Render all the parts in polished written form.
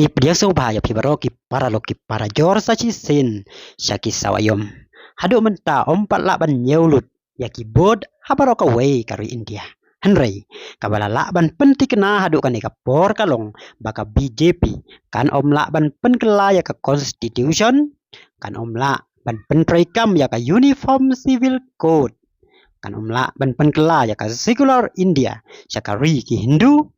Dia subha ya pibaro ki para lo ki para jor sa chi sin syaki sawayom. Hadu menta ompat laban nyeulut ya ki bod habaro ka wei kari India. Henry kabala laban penti kena hadu kan ka por kalong baka BJP kan om laban pen kela ya ka constitution kan om la ban pen kam ya ka uniform civil code kan om la ban pen kela ya ka secular India syakari ki Hindu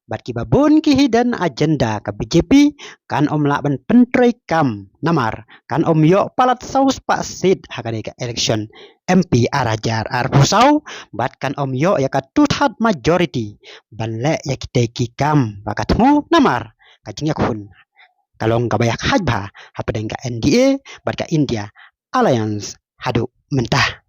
bat ki babon ki hidden agenda ka BJP kan om la ban pentrai kam namar kan om yo palat saus pak sid hakane ka election MP arajar ar pusau bat kan om yo ya ka tuthat majority ban le ya kita ki kam bakat mu namar kajing yakun kalong kabayak hajba hapadeng ka NDA bat ka India Alliance hadu mentah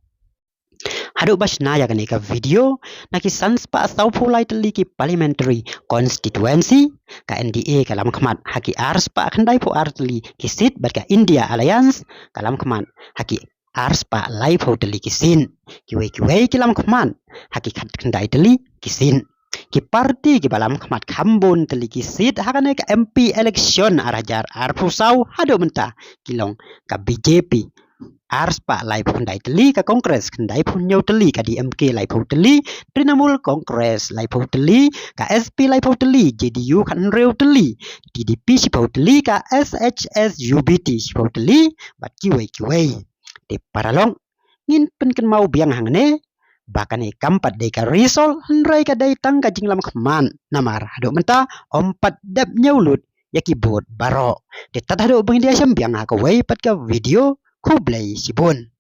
hadu basna ya kan ka video naki sans pa sau pulai teli ki parliamentary constituency ka NDA kalam khamat haki ars pa khandai pu artli ki sit bat ka India Alliance kalam khamat haki ars pa lai pu teli ki sin ki wei kalam khamat haki khandai teli ki sin ki parti ki balam khamat khambon teli ki sit hakane ka MP election arajar arpusau hadu menta kilong ka BJP ars pa lai pun dai teli ka kongres kendai pun nyau teli ka DMK lai pun teli Trinamool Kongres lai pun teli ka SP lai pun teli JDU kan reu teli TDP si pun teli ka SHS UBT si pun teli bat kiwei de paralong ngin pen ken mau biang hangne bakane kampat de ka risol henrai ka dai tang ka jinglam khaman namar hado menta ompat dap nyaulut ya keyboard baro de tat hado bang dia syam biang ha ka wei pat ka video Kublai Sibun.